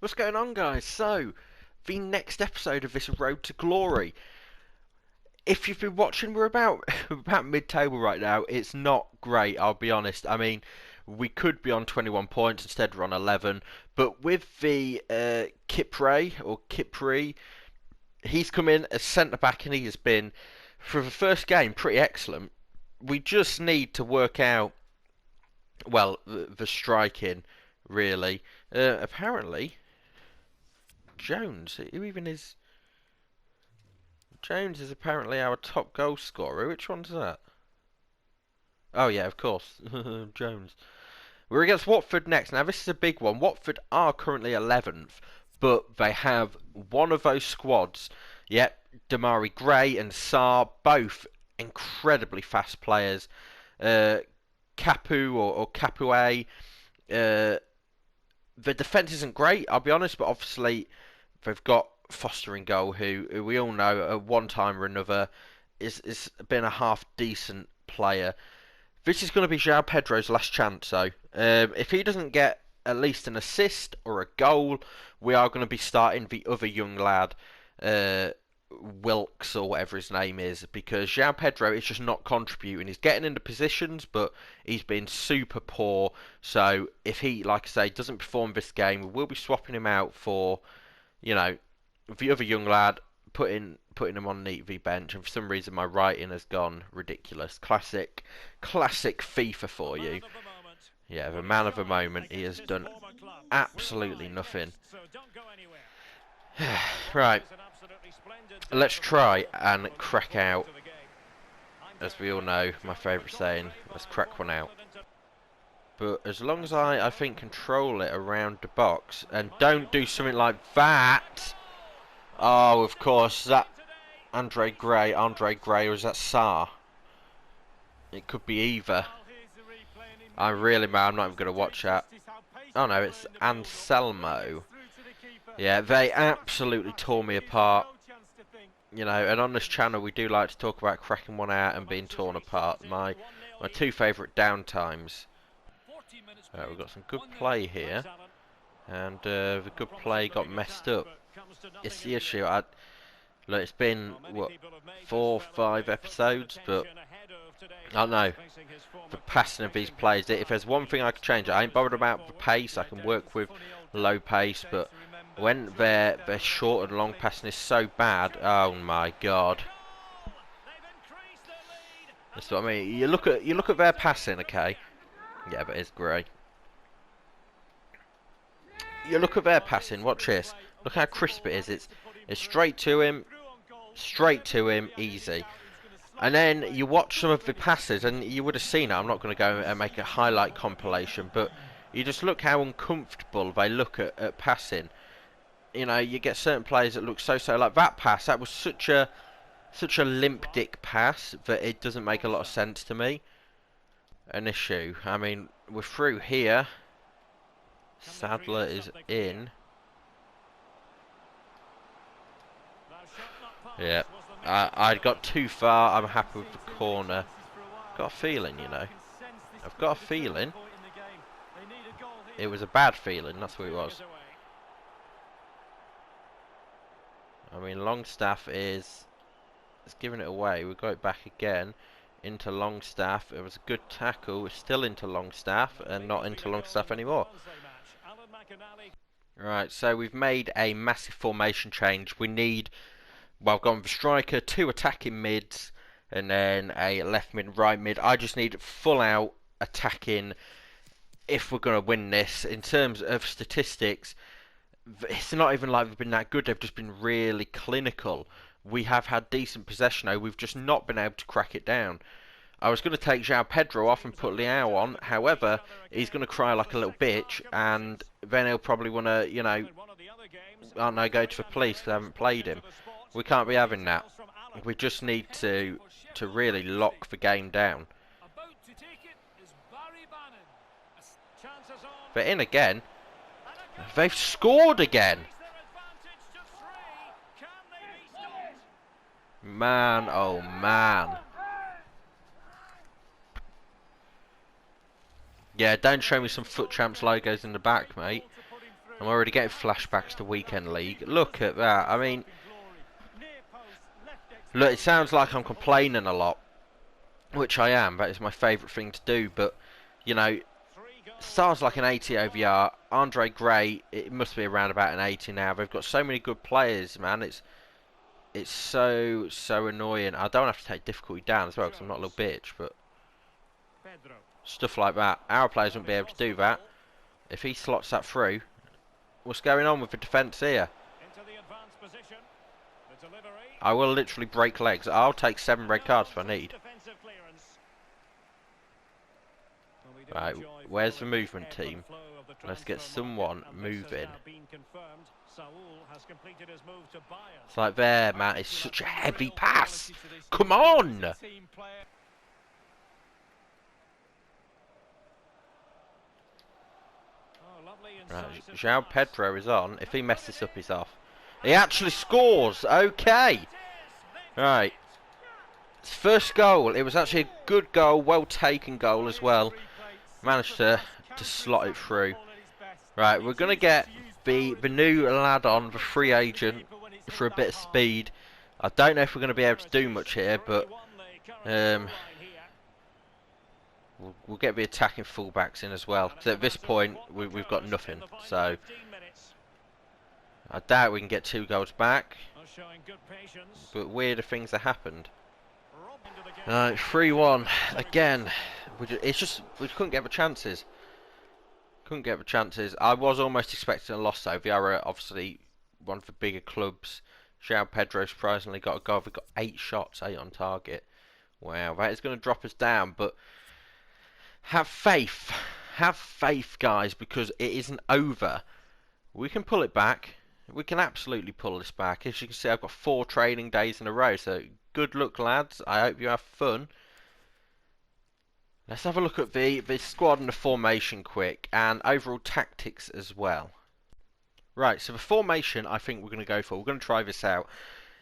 What's going on, guys? So, the next episode of this Road to Glory. If you've been watching, we're about about mid-table right now. It's not great, I'll be honest. I mean, we could be on 21 points, instead we're on 11. But with the Kipri, he's come in as centre-back and he has been, for the first game, pretty excellent. We just need to work out, well, the striking, really. Apparently, Jones, who even is... Jones is apparently our top goal scorer. Which one's that? Oh yeah, of course, Jones. We're against Watford next. Now this is a big one. Watford are currently 11th, but they have one of those squads. Yep, Damari Gray and Sarr, both incredibly fast players. Capu or Capoue, the defence isn't great, I'll be honest, but obviously they've got Foster in goal, who we all know at one time or another is been a half decent player. This is going to be João Pedro's last chance, though. If he doesn't get at least an assist or a goal, we are going to be starting the other young lad, Wilkes or whatever his name is, because João Pedro is just not contributing. He's getting into positions, but he's been super poor. So if he, like I say, doesn't perform this game, we'll be swapping him out for, you know, the other young lad, putting him on neat v bench. And for some reason my writing has gone ridiculous. Classic FIFA for you. Yeah, the man of the moment. He has done absolutely nothing. Right, let's try and crack out. As we all know, my favourite saying, let's crack one out. But as long as I think, control it around the box and don't do something like that. Oh, of course, is that Andre Gray, or is that Sarr? It could be either. I'm not even going to watch that. Oh no, it's Anselmo. Yeah, they absolutely tore me apart. You know, and on this channel we do like to talk about cracking one out and being torn apart. My two favourite downtimes. We've got some good play here. And the good play got messed up. It's the issue. Look, it's been, what, 4 or 5 episodes, but I don't know. The passing of these plays, if there's one thing I could change, I ain't bothered about the pace. I can work with low pace, but when their short and long passing is so bad, oh my god. That's what I mean. You look at their passing, okay? Yeah, but it's grey. You look at their passing. Watch this. Look how crisp it is. It's straight to him, easy. And then you watch some of the passes, and you would have seen it. I'm not going to go and make a highlight compilation, but you just look how uncomfortable they look at passing. You know, you get certain players that look so like that pass. That was such a limp dick pass that it doesn't make a lot of sense to me. An issue. I mean, we're through here. Sadler is in. Yeah, I got too far. I'm happy with the corner. Got a feeling, you know. I've got a feeling. It was a bad feeling, that's what it was. I mean, Longstaff is giving it away. We've got it back again into Longstaff. It was a good tackle. We're still into Longstaff and not into Longstaff anymore. Right, so we've made a massive formation change. We need, well, gone with a striker, 2 attacking mids, and then a left mid, right mid. I just need full out attacking if we're going to win this. In terms of statistics, it's not even like they've been that good. They've just been really clinical. We have had decent possession, though. We've just not been able to crack it down. I was going to take João Pedro off and put Leao on. However, he's going to cry like a little bitch, and then he'll probably want to, you know, I don't know, go to the police because I haven't played him. We can't be having that. We just need to really lock the game down. They're in again. They've scored again. Man, oh man. Yeah, don't show me some Foot Champs logos in the back, mate. I'm already getting flashbacks to Weekend League. Look at that. I mean, look, it sounds like I'm complaining a lot, which I am. That is my favourite thing to do. But, you know, Star's like an 80 OVR. Andre Gray, it must be around about an 80 now. They've got so many good players, man. It's so annoying. I don't have to take difficulty down as well because I'm not a little bitch. But stuff like that. Our players wouldn't be able to do that. If he slots that through, what's going on with the defence here? I will literally break legs. I'll take 7 red cards if I need. Right, where's the movement team? Let's get someone moving. It's like there, man. It's such a heavy pass. Come on! Right, João Pedro is on. If he messes this up, he's off. He actually scores. Okay. Right. His first goal. It was actually a good goal, well taken goal as well. Managed to slot it through. Right, we're gonna get the new lad on, the free agent, for a bit of speed. I don't know if we're gonna be able to do much here, but we'll get the attacking fullbacks in as well. So at this point, we've got nothing. So I doubt we can get 2 goals back. But weirder things have happened. 3-1 again. It's just we couldn't get the chances. I was almost expecting a loss though. We are obviously one of the bigger clubs. João Pedro surprisingly got a goal. We've got 8 shots, 8 on target. Wow, that is going to drop us down. But have faith, guys, because it isn't over. We can pull it back. We can absolutely pull this back. As you can see, I've got 4 training days in a row. So good luck, lads. I hope you have fun. Let's have a look at the squad and the formation quick, and overall tactics as well. Right, so the formation I think we're going to go for. We're going to try this out.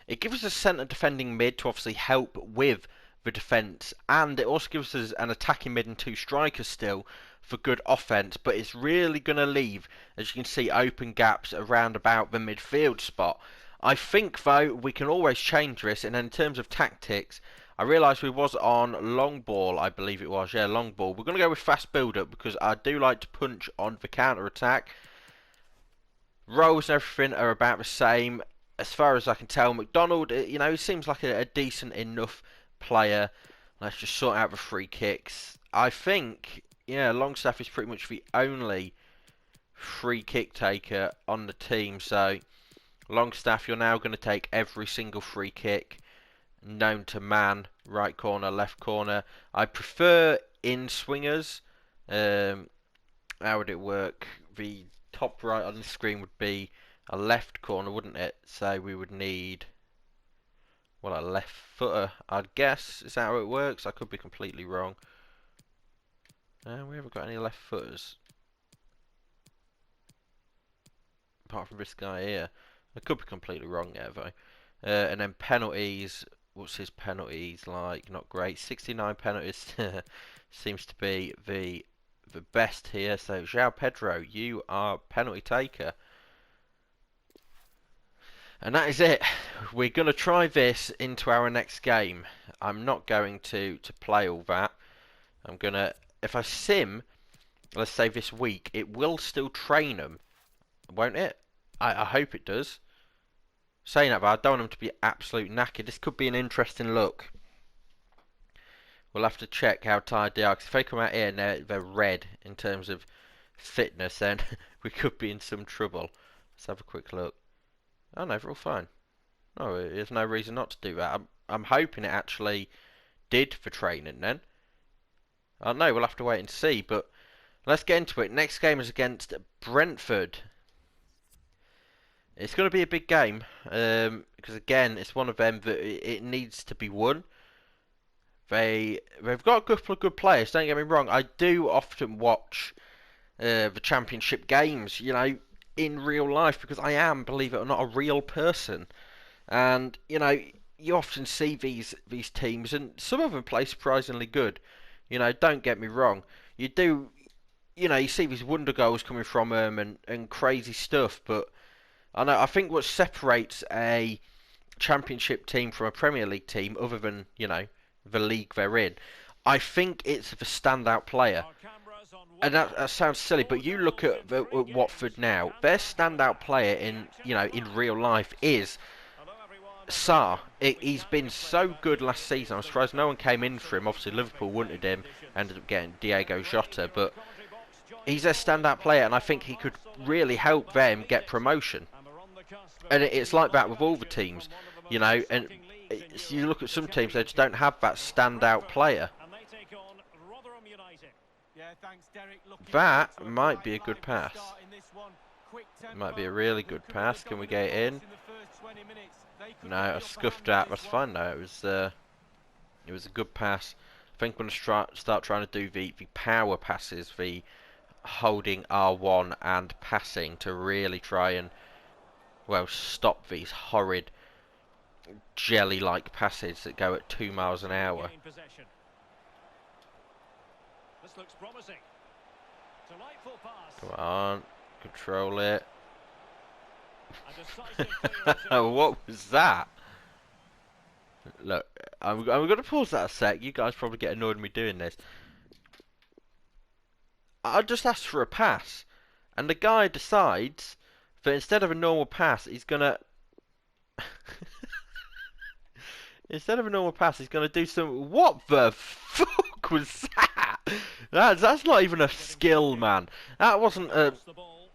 It gives us a centre defending mid to obviously help with the defence, and it also gives us an attacking mid and 2 strikers still for good offence, but it's really going to leave, as you can see, open gaps around about the midfield spot. I think, though, we can always change this, and in terms of tactics, I realised we was on long ball, I believe it was, yeah, long ball. We're going to go with fast build-up, because I do like to punch on the counter-attack. Roles and everything are about the same, as far as I can tell. McDonald, you know, he seems like a decent enough player. Let's just sort out the free kicks. I think, yeah, Longstaff is pretty much the only free kick taker on the team, so Longstaff, you're now going to take every single free kick known to man. Right corner, left corner. I prefer in swingers. How would it work? The top right on the screen would be a left corner, wouldn't it? So we would need, well, a left footer, I'd guess. Is that how it works? I could be completely wrong. We haven't got any left footers. Apart from this guy here. I could be completely wrong there, though. And then penalties. What's his penalties like? Not great. 69 penalties seems to be the best here. So, João Pedro, you are penalty taker. And that is it. We're going to try this into our next game. I'm not going to play all that. I'm going to, if I sim, let's say this week, it will still train them, won't it? I hope it does. Saying that, but I don't want them to be absolute knackered. This could be an interesting look. We'll have to check how tired they are, because if they come out here and they're red in terms of fitness, then we could be in some trouble. Let's have a quick look. Oh no, they're all fine. No, there's no reason not to do that. I'm hoping it actually did for training then. I don't know, we'll have to wait and see, but let's get into it. Next game is against Brentford. It's going to be a big game, because again, it's one of them that it needs to be won. They've got a couple of good players, don't get me wrong. I do often watch the Championship games, you know, in real life, because I am, believe it or not, a real person. And, you know, you often see these teams, and some of them play surprisingly good. You know, don't get me wrong. You do you know, you see these wonder goals coming from him and crazy stuff. But I think what separates a Championship team from a Premier League team, other than, you know, the league they're in, I think it's the standout player. And that sounds silly, but you look at Watford now. Their standout player in, you know, in real life is Sarr. He's been so good last season. I'm surprised no one came in for him. Obviously, Liverpool wanted him, ended up getting Diego Jota, but he's a standout player, and I think he could really help them get promotion. And it's like that with all the teams, you know. And you look at some teams, they just don't have that standout player. That might be a good pass. Might be a really good pass. Can we get it in? No, I scuffed that. That's fine though. It was a good pass. I think I'm going to start trying to do the power passes, the holding R1 and passing, to really try and, well, stop these horrid jelly-like passes that go at 2 miles an hour. This looks promising. Delightful pass. Come on, control it. What was that? Look, I'm going to pause that a sec. You guys probably get annoyed with me doing this. I just asked for a pass, and the guy decides that instead of a normal pass, he's going to... Instead of a normal pass, he's going to do some... What the fuck was that? That's not even a skill, man. That wasn't a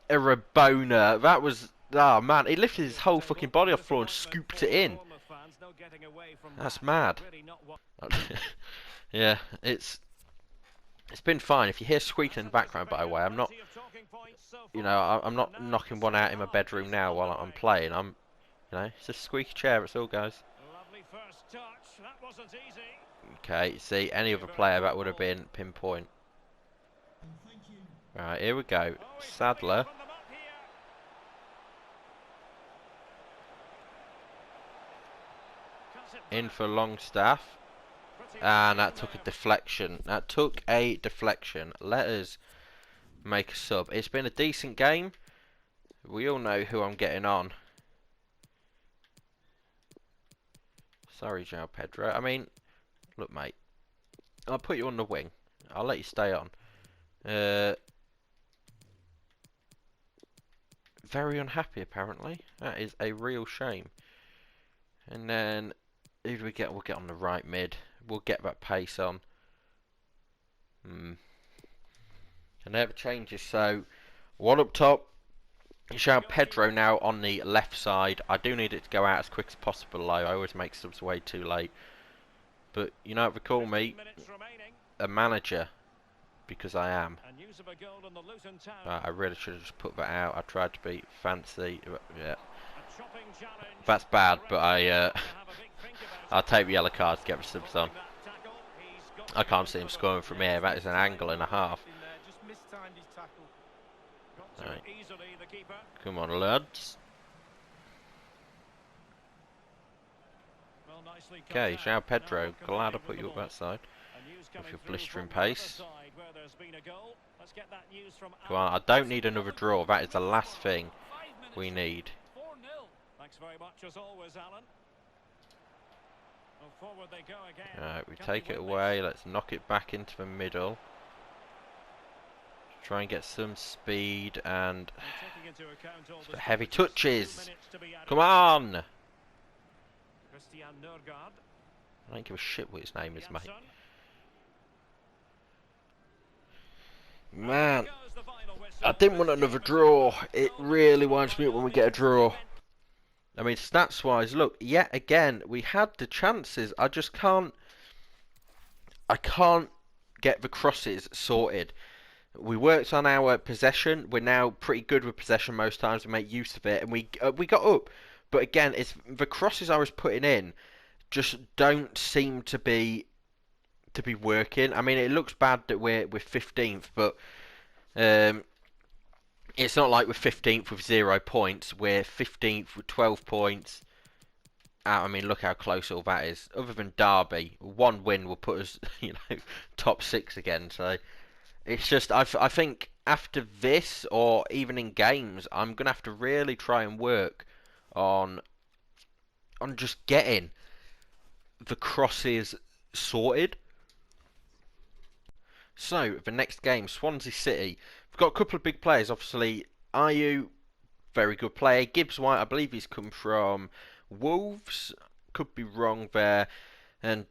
Rabona. That was... Oh, man. He lifted his whole fucking body off the floor and scooped it in. That's mad. Yeah, it's been fine. If you hear squeaking in the background, by the way, I'm not... You know, I'm not knocking one out in my bedroom now while I'm playing. You know, it's a squeaky chair, it's all, guys. Okay, see, any other player that would have been pinpoint. Right, here we go. Sadler. In for Longstaff. And that took a deflection. That took a deflection. Let us make a sub. It's been a decent game. We all know who I'm getting on. Sorry, João Pedro. I mean, look, mate. I'll put you on the wing. I'll let you stay on. Very unhappy, apparently. That is a real shame. And then, who do we get? We'll get on the right mid. We'll get that pace on. And never changes. So, one up top. João Pedro now on the left side. I do need it to go out as quick as possible, though. I always make subs way too late. But you know what they call me? A manager. Because I am. I really should have just put that out. I tried to be fancy. Yeah. That's bad, but I'll take the yellow card to get the subs on. I can't see him scoring from here. That is an angle and a half. Right. Come on, lads. Okay, João Pedro, glad I put you up that side with your blistering pace. Come on, I don't need another draw. That is the last thing we need. Alright, we take it away. Let's knock it back into the middle. Try and get some speed and heavy touches. Come on! I don't give a shit what his name is, mate. Man, I didn't want another draw. It really winds me up when we get a draw. I mean, stats-wise, look, yet again, we had the chances. I just can't... I can't get the crosses sorted. We worked on our possession. We're now pretty good with possession most times. We make use of it, and we got up. But again, it's the crosses I was putting in just don't seem to be working. I mean, it looks bad that we're 15th, but it's not like we're 15th with 0 points. We're 15th with 12 points. I mean, look how close all that is. Other than Derby, one win will put us, you know, top 6 again. So It's just I think after this, or even in games, I'm gonna have to really try and work on just getting the crosses sorted. So the next game, Swansea City. We've got a couple of big players. Obviously, Ayew, very good player. Gibbs White, I believe he's come from Wolves. Could be wrong there. And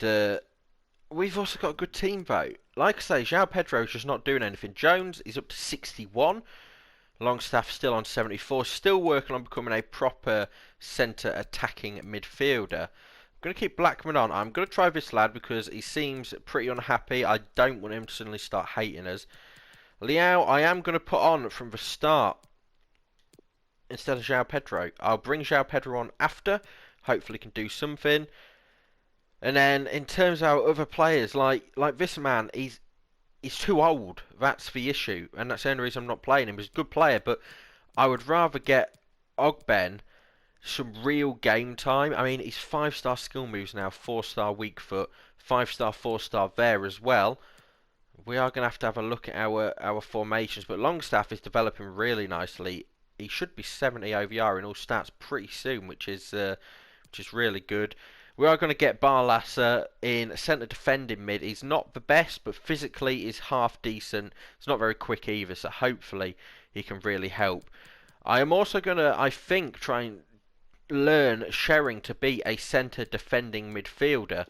we've also got a good team vote. Like I say, João Pedro's just not doing anything. Jones is up to 61. Longstaff still on 74. Still working on becoming a proper centre attacking midfielder. I'm going to keep Blackman on. I'm going to try this lad because he seems pretty unhappy. I don't want him to suddenly start hating us. Liao, I am going to put on from the start instead of João Pedro. I'll bring João Pedro on after. Hopefully can do something. And then in terms of our other players, like this man, he's too old. That's the issue, and that's the only reason I'm not playing him. He's a good player, but I would rather get Ogben some real game time. I mean, he's 5-star skill moves now, 4-star weak foot, 5-star, 4-star there as well. We are going to have a look at our formations, but Longstaff is developing really nicely. He should be 70 OVR in all stats pretty soon, which is really good. We are going to get Barlasser in centre defending mid. He's not the best, but physically he's half decent. He's not very quick either, so hopefully he can really help. I am also going to, I think, try and learn Shering to be a centre defending midfielder.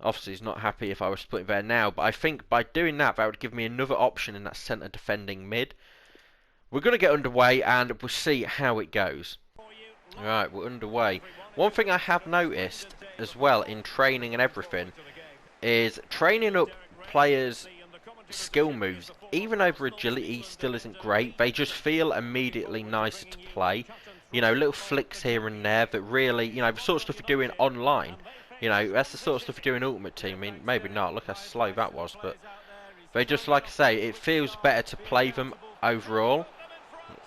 Obviously he's not happy if I was to put him there now, but I think by doing that, that would give me another option in that centre defending mid. We're going to get underway and we'll see how it goes. Right, we're underway. One thing I have noticed as well in training and everything is training up players' skill moves, even over agility, still isn't great. They just feel immediately nicer to play. You know, little flicks here and there that really, you know, the sort of stuff you're doing online. You know, that's the sort of stuff you do in Ultimate Team. I mean, maybe not. Look how slow that was, but they just, like I say, it feels better to play them overall.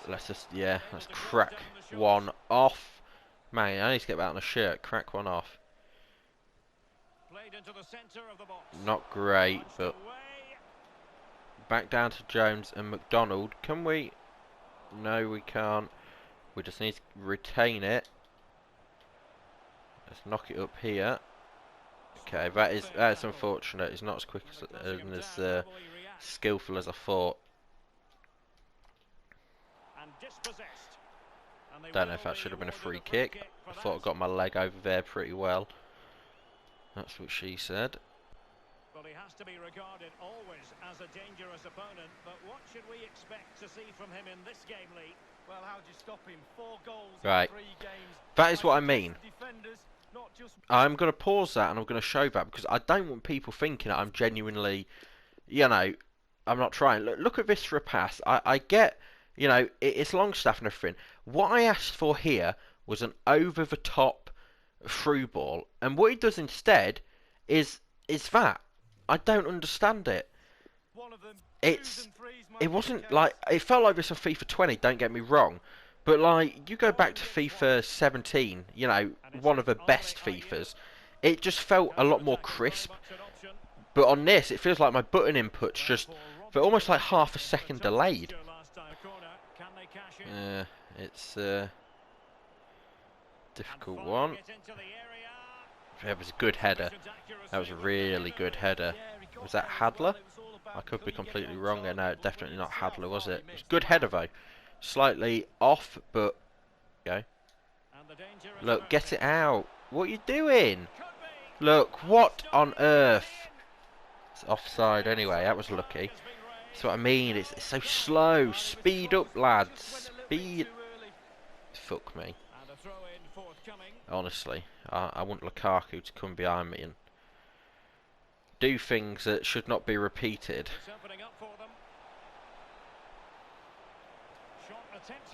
Let's just, yeah, let's crack one off. Man, I need to get that on a shirt. Crack one off. Not great, but back down to Jones and McDonald. Can we? No, we can't. We just need to retain it. Let's knock it up here. Okay, that's unfortunate. It's not as quick as skillful as I thought. Don't know if that should have been a free kick. I thought I got my leg over there pretty well. That's what she said. Well, he has to be regarded always as a dangerous opponent, but what should we expect to see from him in this game, Lee? Well, how do you stop him? 4 goals in 3 games. That is what I mean. I'm going to pause that and I'm going to show that because I don't want people thinking that I'm genuinely, you know, I'm not trying. Look at this for a pass. I get, you know, it's Longstaff and everything. What I asked for here was an over-the-top through ball, and what he does instead is that. I don't understand it. It wasn't like, it felt like this on FIFA 20, don't get me wrong, but like, you go back to FIFA 17, you know, one of the best FIFAs, it just felt a lot more crisp, but on this, it feels like my button inputs just, they're almost like half a second delayed. It's a difficult one. That was a good header. That was a really good header. Was that Hadler? I could be completely wrong there. No, definitely not Hadler, was it? It was a good header though. Slightly off, but okay. Look, get it out. What are you doing? Look, what on earth? It's offside anyway. That was lucky. That's what I mean. It's so slow. Speed up, lads. Speed. Fuck me. Honestly, I want Lukaku to come behind me and do things that should not be repeated.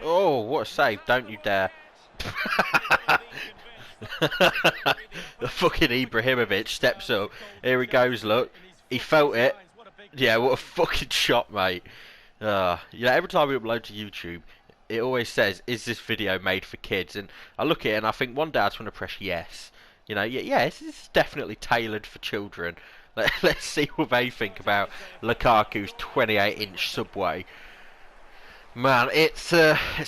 Oh, what a save. Don't you dare. The fucking Ibrahimovic steps up. Here he goes, look. He felt it. Yeah, what a fucking shot, mate. Yeah, every time we upload to YouTube, it always says, is this video made for kids? And I look at it and I think one day I just want to press yes. You know, yes, this is definitely tailored for children. Let's see what they think about Lukaku's 28-inch subway. Man, it's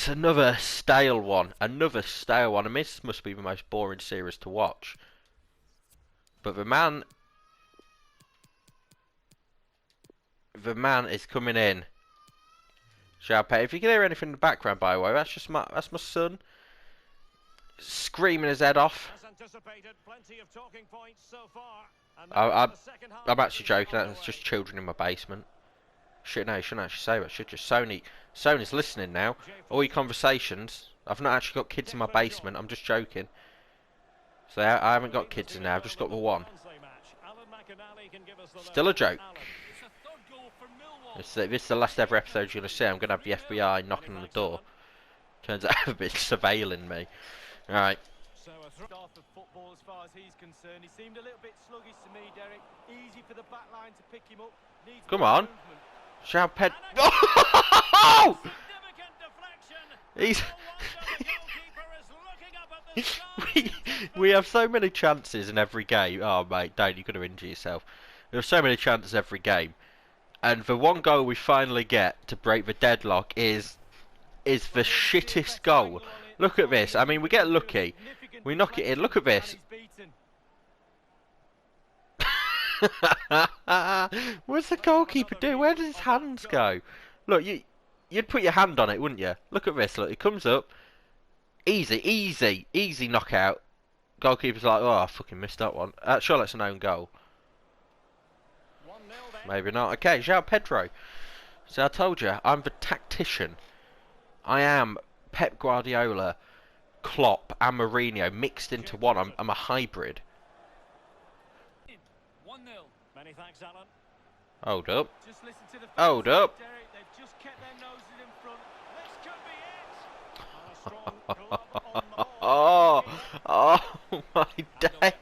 another stale one. Another stale one. I mean, this must be the most boring series to watch. But the man is coming in. Xiaopei. If you can hear anything in the background, by the way, that's my son screaming his head off. I'm actually joking. That's just children in my basement. Shit, no, I shouldn't actually say that. Should just Sony's listening now. All your conversations. I've not actually got kids in my basement. I'm just joking. So I haven't got kids in there. I've just got the one. Still a joke. This is the last ever episode you're going to see. I'm going to have the FBI knocking on the door. Turns out they've been surveilling me. Alright. So a start of football as far as he's concerned. He seemed a little bit sluggish to me, Derek. Easy for the back line to pick him up. Come on. Xiaopei. Oh! He's we have so many chances in every game. Oh mate, don't, you're going to injure yourself. We have so many chances every game. And the one goal we finally get to break the deadlock is the shittest goal. Look at this. I mean, we get lucky. We knock it in. Look at this. What's the goalkeeper do? Where does his hands go? Look, you'd put your hand on it, wouldn't you? Look at this. Look, it comes up. Easy knockout. Goalkeeper's like, oh, I fucking missed that one. Sure, that's an own goal. Maybe not. Okay, João Pedro. So I told you, I'm the tactician. I am Pep Guardiola, Klopp and Mourinho mixed into one. I'm a hybrid. 1-0. Many thanks, Alan. Hold up. Hold up. They've just kept their noses in front. This could be it. Oh my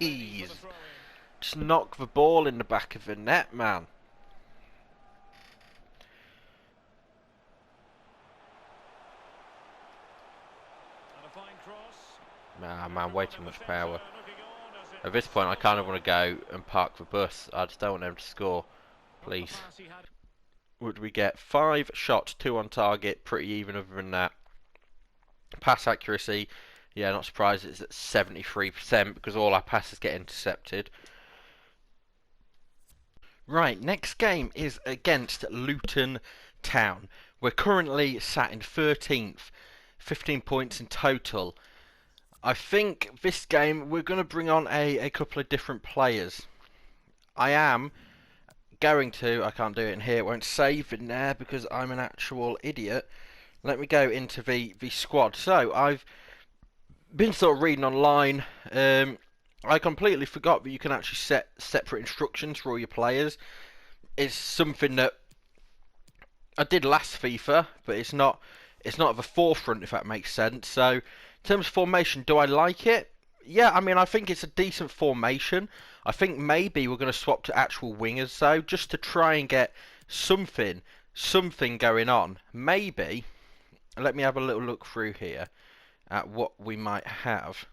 days. Just knock the ball in the back of the net, man. Nah, man, way too much power. At this point, I kind of want to go and park the bus. I just don't want them to score. Please. Would we get 5 shots, 2 on target, pretty even other than that. Pass accuracy, yeah, not surprised it's at 73% because all our passes get intercepted. Right, next game is against Luton Town. We're currently sat in 13th, 15 points in total. I think this game we're going to bring on a couple of different players. I am going to, I can't do it in here, it won't save in there because I'm an actual idiot. Let me go into the squad. So, I've been sort of reading online. I completely forgot that you can actually set separate instructions for all your players. It's something that I did last FIFA, but it's not at the forefront, if that makes sense. So, in terms of formation, do I like it? Yeah, I mean, I think it's a decent formation. I think maybe we're going to swap to actual wingers, though, just to try and get something going on. Maybe, let me have a little look through here at what we might have.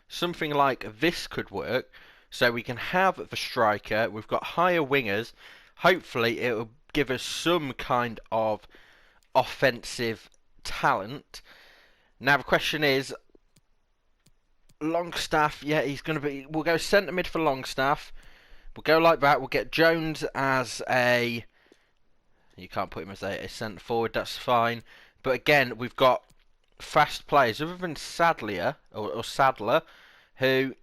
Something like this could work. So we can have the striker. We've got higher wingers. Hopefully, it will give us some kind of offensive talent. Now the question is, Longstaff, yeah, he's going to be... We'll go centre mid for Longstaff. We'll go like that. We'll get Jones as a... You can't put him as a centre forward, that's fine. But again, we've got fast players, other than Sadler, who...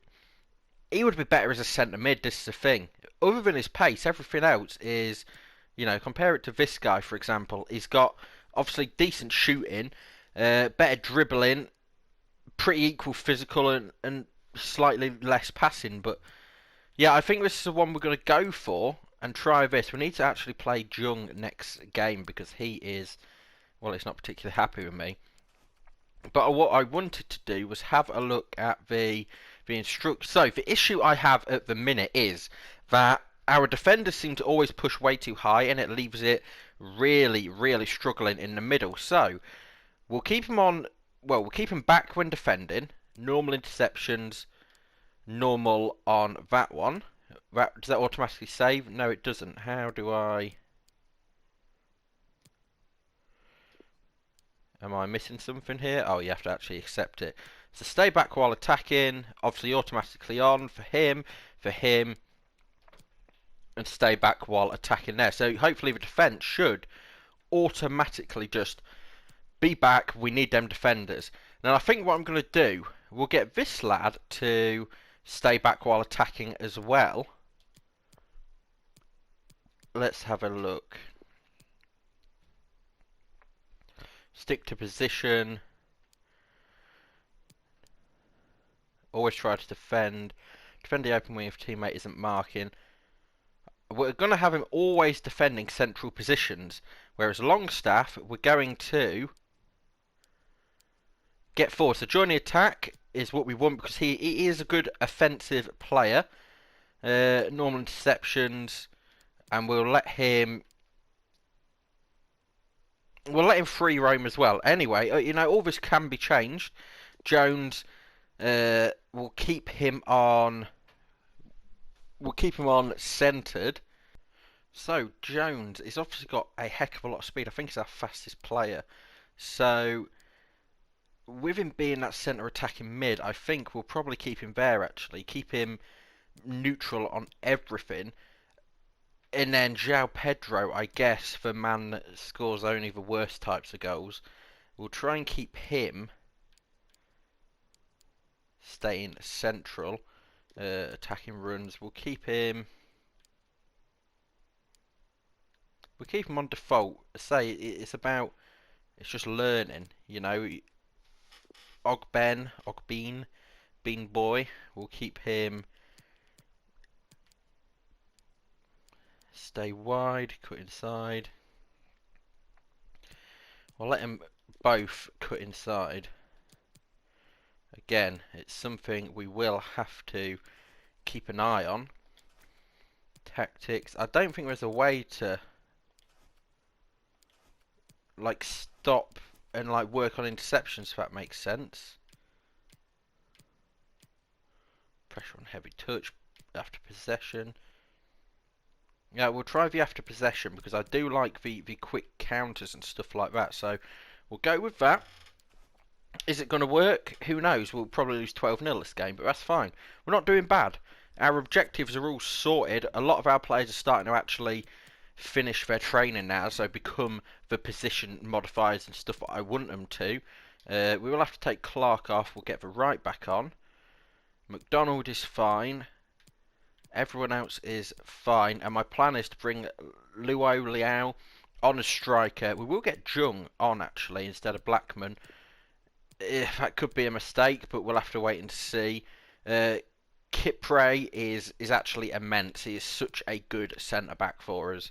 He would be better as a centre mid, this is the thing. Other than his pace, everything else is... You know, compare it to this guy, for example. He's got, obviously, decent shooting, better dribbling, pretty equal physical and slightly less passing. But, yeah, I think this is the one we're going to go for and try this. We need to actually play Jung next game because he is, well, he's not particularly happy with me. But what I wanted to do was have a look at the instruct. So, the issue I have at the minute is that our defenders seem to always push way too high and it leaves it really, really struggling in the middle. So, we'll keep him on, well, we'll keep him back when defending. Normal interceptions, normal on that one. Does that automatically save? No, it doesn't. How do I... Am I missing something here? Oh, you have to actually accept it. So stay back while attacking. Obviously automatically on for him, and stay back while attacking there. So hopefully the defence should automatically just be back. We need them defenders. Now I think what I'm going to do, we'll get this lad to stay back while attacking as well. Let's have a look. Stick to position. Always try to defend. Defend the open wing if teammate isn't marking. We're going to have him always defending central positions. Whereas Longstaff, we're going to get forward. So join the attack is what we want because he is a good offensive player. Normal interceptions. And we'll let him free roam as well. Anyway, you know, all this can be changed. Jones, we'll keep him on centred. So Jones has obviously got a heck of a lot of speed. I think he's our fastest player. So with him being that centre attacking mid, I think we'll probably keep him there actually. Keep him neutral on everything. And then João Pedro, I guess, the man that scores only the worst types of goals. We'll try and keep him staying central. Attacking runs. We'll keep him on default. I say it's just learning, you know. Bean Boy. We'll keep him stay wide, cut inside. We'll let them both cut inside. Again, it's something we will have to keep an eye on. Tactics. I don't think there's a way to like stop and like work on interceptions, if that makes sense. Pressure on heavy touch after possession. Yeah, we'll try the after possession because I do like the quick counters and stuff like that. So we'll go with that. Is it going to work? Who knows? We'll probably lose 12-0 this game, but that's fine. We're not doing bad. Our objectives are all sorted. A lot of our players are starting to actually finish their training now, so become the position modifiers and stuff that I want them to. We will have to take Clark off. We'll get the right back on. McDonald is fine. Everyone else is fine, and my plan is to bring Luo Liao on as striker. We will get Jung on actually instead of Blackman. That could be a mistake, but we'll have to wait and see. Kipre is actually immense. He is such a good centre back for us.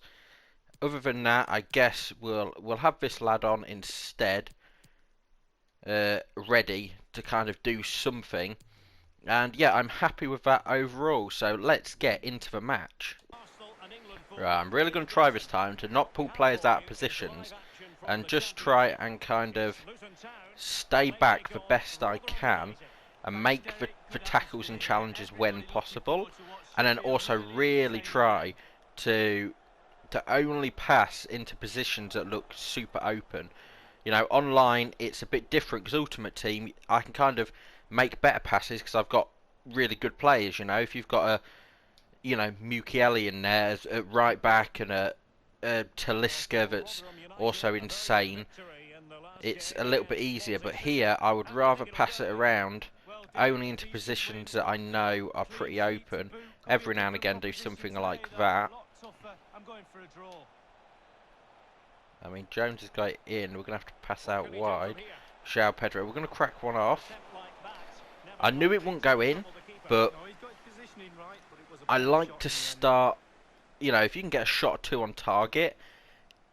Other than that, I guess we'll have this lad on instead, ready to kind of do something. And yeah, I'm happy with that overall. So let's get into the match. Right, I'm really going to try this time to not pull players out of positions and just try and kind of stay back the best I can and make the tackles and challenges when possible, and then also really try to only pass into positions that look super open. You know, online it's a bit different because Ultimate Team I can kind of make better passes because I've got really good players. You know, if you've got a Mukiele in there at right back and a Talisca that's also insane, it's a little bit easier. But here I would rather pass it around only into positions that I know are pretty open. Every now and again do something like that. I mean, Jones has got it in. We're going to have to pass out wide. João Pedro. We're going to crack one off. I knew it wouldn't go in, but I like to start, you know, if you can get a shot or two on target,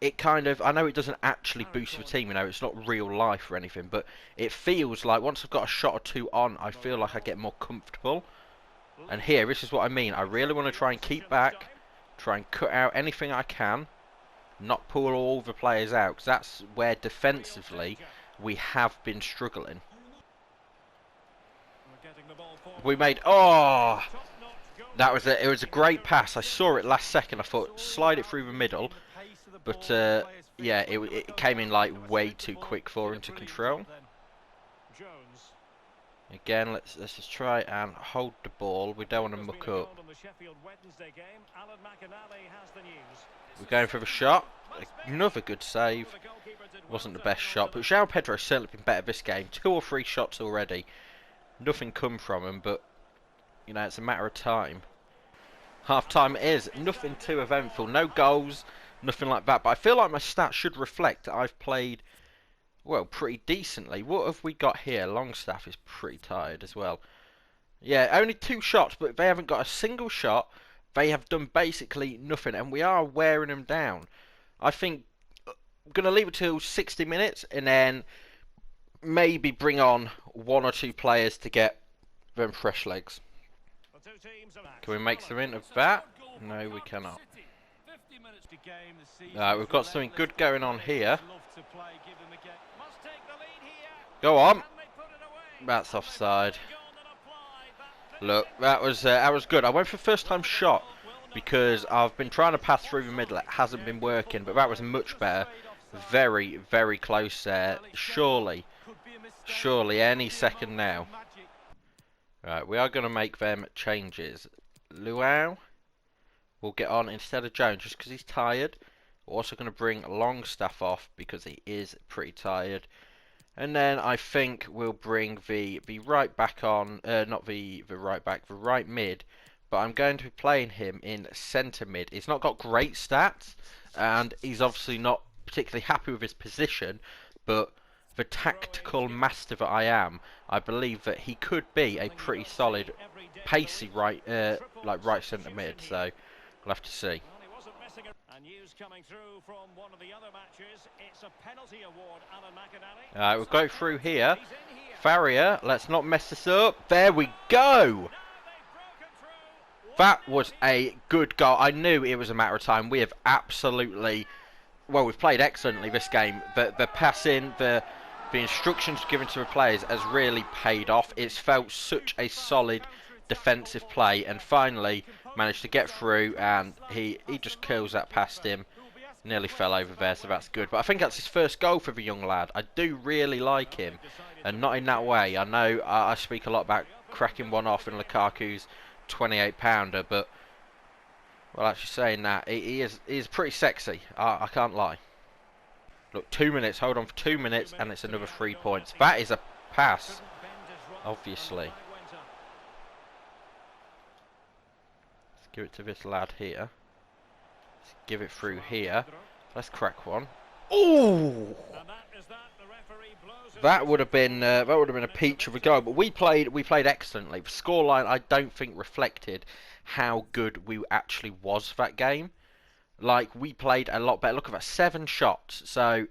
it kind of, I know it doesn't actually boost the team, you know, it's not real life or anything, but it feels like once I've got a shot or two on, I feel like I get more comfortable. And here, this is what I mean. I really want to try and keep back, try and cut out anything I can, not pull all the players out, because that's where defensively we have been struggling. We made, oh! It was a great pass. I saw it last second. I thought slide it through the middle, but yeah, it came in like way too quick for him to control. Again, let's just try and hold the ball. We don't want to muck up. We're going for the shot. Another good save. Wasn't the best shot, but João Pedro's certainly been better this game. 2 or 3 shots already. Nothing come from him, but you know, it's a matter of time. Half time is nothing too eventful. No goals, nothing like that. But I feel like my stats should reflect that I've played, well, pretty decently. What have we got here? Longstaff is pretty tired as well. Yeah, only 2 shots, but they haven't got a single shot. They have done basically nothing, and we are wearing them down. I think I'm going to leave it till 60 minutes, and then maybe bring on 1 or 2 players to get them fresh legs. Can we make something of that? No, we cannot. We've got something good going on here. Go on. That's offside. Look, that was good. I went for first time shot because I've been trying to pass through the middle. It hasn't been working, but that was much better. Very, very close there. Surely any second now. Right, we are going to make them changes. Luau will get on instead of Jones just because he's tired. We're also going to bring Longstaff off because he is pretty tired. And then I think we'll bring the right back on, not the right back, the right mid. But I'm going to be playing him in centre mid. He's not got great stats, and he's obviously not particularly happy with his position. But the tactical master that I am, I believe that he could be a pretty solid, pacey right centre mid. So we'll have to see. Coming through from one of the other matches. It's a penalty award, Alan McInally. We'll go through here. Farrier, let's not mess this up. There we go. That was a good goal. I knew it was a matter of time. We have absolutely, well, we've played excellently this game. The passing, the instructions given to the players has really paid off. It's felt such a solid defensive play, and finally managed to get through, and he just curls that past him. Nearly fell over there, so that's good. But I think that's his first goal for the young lad. I do really like him, and not in that way. I know I speak a lot about cracking one off in Lukaku's 28-pounder, but well, actually saying that, he is pretty sexy. I can't lie. Look, 2 minutes. Hold on for 2 minutes, and it's another 3 points. That is a pass, obviously. Give it to this lad here. Let's give it through here. Let's crack one. Oh! That would have been a peach of a goal. But we played excellently. The scoreline I don't think reflected how good we actually was for that game. Like, we played a lot better. Look at that, 7 shots. So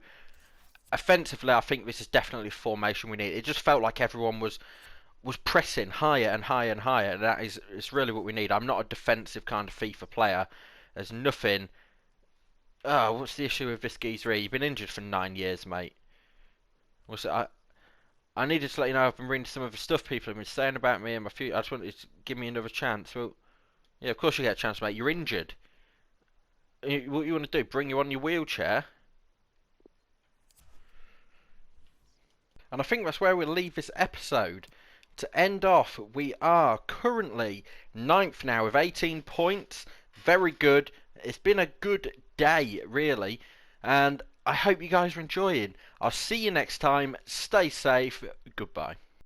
offensively, I think this is definitely the formation we need. It just felt like everyone was pressing higher and higher and higher, and it's really what we need. I'm not a defensive kind of FIFA player. There's nothing. Oh, what's the issue with this geezer? You've been injured for 9 years, mate. What's it? I needed to let you know I've been reading some of the stuff people have been saying about me and my future. I just wanted to give me another chance. Well, yeah, of course you get a chance, mate. You're injured. What you want to do? Bring you on your wheelchair? And I think that's where we'll leave this episode. To end off, we are currently 9th now with 18 points. Very good. It's been a good day, really. And I hope you guys are enjoying. I'll see you next time. Stay safe. Goodbye.